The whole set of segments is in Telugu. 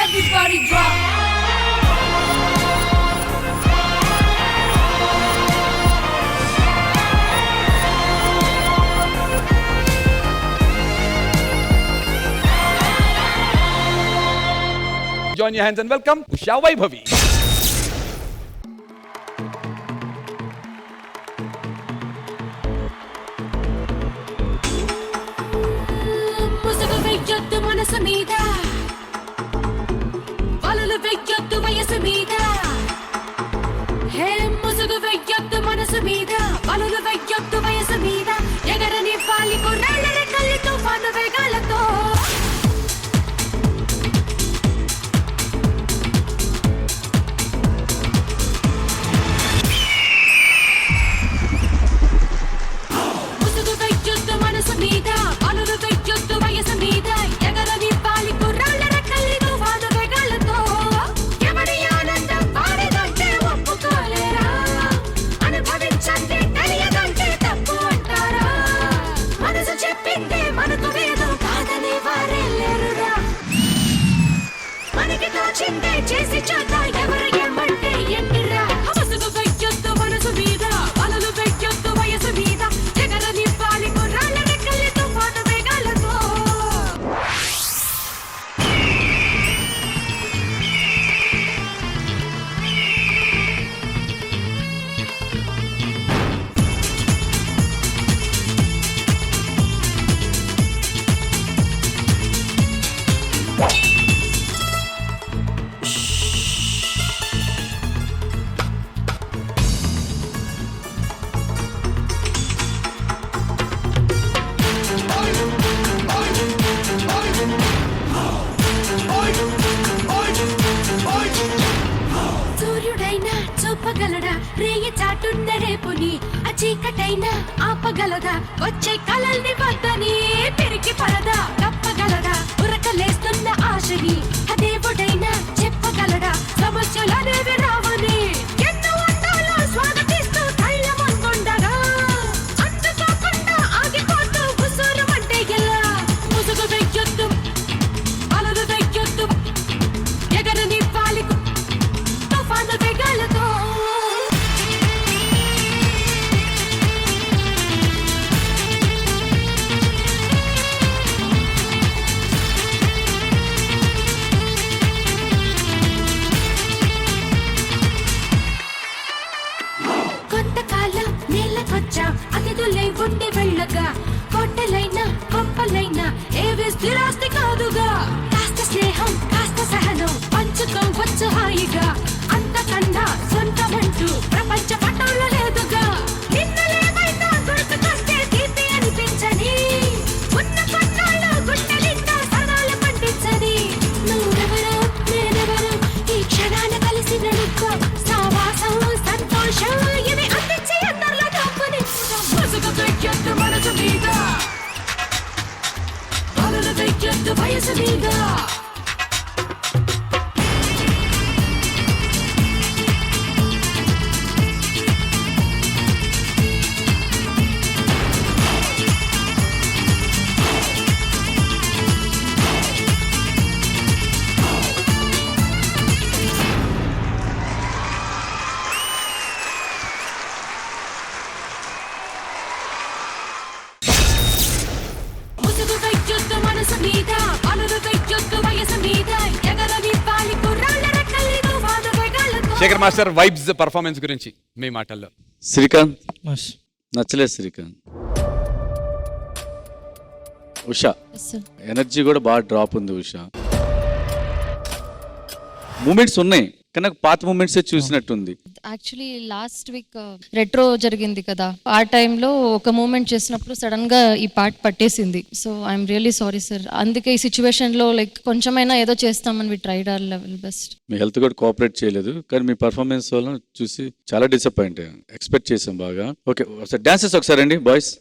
Everybody drop. Join your hands and welcome Usha Vaibhavi. ముసుగు వెయ్యొద్దు మనసు మీద, వలలు వెయ్యొద్దు వయసు మీద. హే ముసుగు వెయ్యొద్దు మనసు మీద, వలలు వెయ్యొద్దు వయసు మీద. ఎగరని పాలి కుర్రాళ్ళ రెక్కల్ని తుఫాను వేగాలతో. ముసుగు వెయ్యొద్దు మనసు మీద, వలలు వెయ్యొద్దు వయసు మీద. ఎగరని పాలి కుర్రాళ్ళ రెక్కల్ని తుఫాను వేగాలతో. ఎవరి ఆనందం వాడిదంటే ఒప్పుకోలేరా, అనుభవించండి తెలియదంటే తప్పు అంటారా. మనసు చెప్పిందే మనకు వేదం కాదని వారే లేరురా. మనకి తోచిందే చేసి చూద్దాం ఎవరు ఏమంటే ఎండిరా. ముసుగు వెయ్యొద్దు మనసు మీద, వలలు వెయ్యొద్దు వయసు మీద. ఎగరని పాలి కుర్రాళ్ళ రెక్కల్ని తుఫాను వేగాలతో. సూర్యుడైనా చూపగలడా రేయి చాటున్న రేపుని, ఆ చీకటైనా ఆపగలదా వచ్చే కలల్ని వద్దని. పెరిగి పడదా తప్పగలదా ఉరకలేస్తున్న ఆశని, ఆ దేవుడైనా చెప్పగలడా సమస్యలనేవి రావని. ఎన్నో అందాలు స్వాగతిస్తూ ధైర్యం అనుకుండగా, అందుకోకుండా ఆగిపోతూ ఉసూరమంటే ఎలా. ముసుగు వెయ్యొద్దు అలలు వెయ్యొద్దు, ఎగరని పాలికు తుఫాను వేగాలతో. కొంతకాలం నేలకొచ్చా అతిథులై ఉండి వెళ్ళగా, కోటలైనా గొప్పలైనా ఏవి స్థిరాస్తి కాదుగా. కాస్త స్నేహం కాస్త సహనం పంచుకోవచ్చు హాయిగా, అంతకన్నా సొంతమంటూ ప్రపంచ పటంలో లేదుగా. నిన్నలేమైనా గుర్తుకొస్తే తీపి అనిపించని, ఉన్న కొన్నాళ్ళు గుండెలింకా సరదాలు పండించని. నువ్వెవరో నేనెవరో ఈ క్షణాన కలిసి నడుకో, సావాసం సంతోషం ఇవి అందించి అందరిలో దాక్కుని. ముసుగు వెయ్యొద్దు మనసు మీద, వలలు వెయ్యొద్దు వయసు మీద. ముసుగు వెయ్యొద్దు మనసు మీద, వలలు వెయ్యొద్దు వయసు మీద. ఎగరని పాలి కుర్రాళ్ళ రెక్కల్ని తుఫాను వేగాలతో. శేఖర్ మాస్టర్ వైబ్స్ పర్ఫార్మెన్స్ గురించి మీ మాటల్లో. శ్రీకాంత్ మస్ నచ్చలేదు. శ్రీకాంత్ ఉషా సార్ ఎనర్జీ కూడా బాగా డ్రాప్ ఉంది. ఉషా మూమెంట్స్ ఉన్నాయి కానీ నాకు పాత మూమెంట్సే చూసినట్టుంది. యాక్చువల్లీ లాస్ట్ వీక్ రెట్రో జరిగింది కదా, ఆ టైంలో ఒక మూమెంట్ చేసినప్పుడు సడన్ గా ఈ పార్ట్ పట్టేసింది. So I'm really sorry sir. అందుకే ఈ సిచ్యువేషన్ లో లైక్ కొంచెమైనా ఏదో చేస్తామని we tried our level best. మీ హెల్త్ కూడా కోఆపరేట్ చేయలేదు కానీ మీ పర్ఫార్మెన్స్ వల్ల చూసి చాలా డిసప్పాయింట్ అయ్యాను. ఎక్స్పెక్ట్ చేసాం బాగా. ఓకే ఒకసారి డాన్సెస్ ఒకసారి అండి బాయ్స్.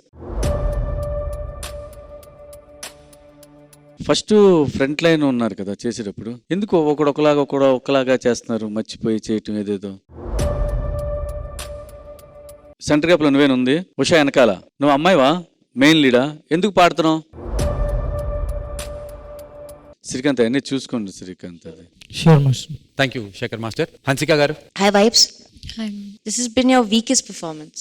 ఫస్ట్ ఫ్రంట్ లైన్ ఉన్నారు కదా చేసేటప్పుడు, ఎందుకు ఒకలాగా చేస్తున్నారు, మర్చిపోయి చేయటం ఏదేదో. సెంటర్ గ్యాప్లో నువ్వేనా ఉంది, ఉషా వెనకాల నువ్వు అమ్మాయివా, మెయిన్ లీడా, ఎందుకు పాడుతున్నావు? శ్రీకాంత్ అన్నీ చూసుకోండి శ్రీకాంత్ అది. Sure, master. Thank you Shekhar master. Hansika గారు. Hi vibes. Hi. This has been your weakest performance.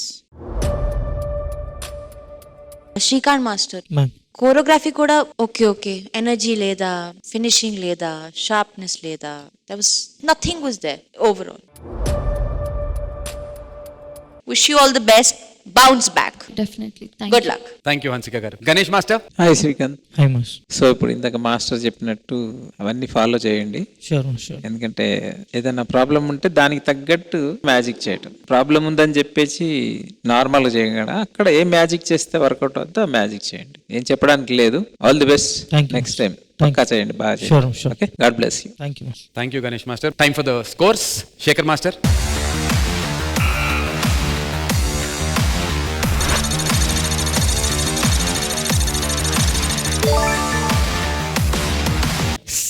Srikanth master, Ma'am. Choreography కూడా ఓకే, ఎనర్జీ లేదా, ఫినిషింగ్ లేదా, షార్ప్నెస్ లేదా, there was nothing was there overall. Wish you all the best. Bounce back. Definitely Good luck. Thank you Hansika గారు. Ganesh master. Hi Srikanth. Hi, master. So ఇప్పుడు ఇందాక మాస్టర్ చెప్పినట్టు అవన్నీ ఫాలో చేయండి. Sure, master. ఎందుకంటే ఏదైనా ప్రాబ్లం ఉంటే దానికి తగ్గట్టు మ్యాజిక్ చేయటం. ప్రాబ్లం ఉందని చెప్పేసి నార్మల్గా చేయకుండా అక్కడ ఏ మ్యాజిక్ చేస్తే వర్కౌట్ అవుతుందో మ్యాజిక్ చేయండి. ఏం చెప్పడానికి లేదు. All the best. Thank you, next time Thank పక్కా చేయండి, బాగా Sure, చేయండి. sure. Okay, god bless you. Thank you, master. Thank you Ganesh master. Time for the scores. Shekhar master.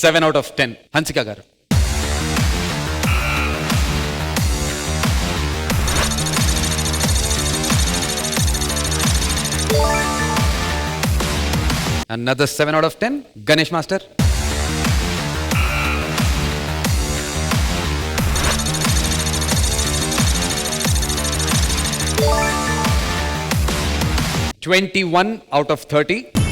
Seven out of 10. Hansika గారు. Another 7 out of 10. Ganesh Master. (21 out of 30).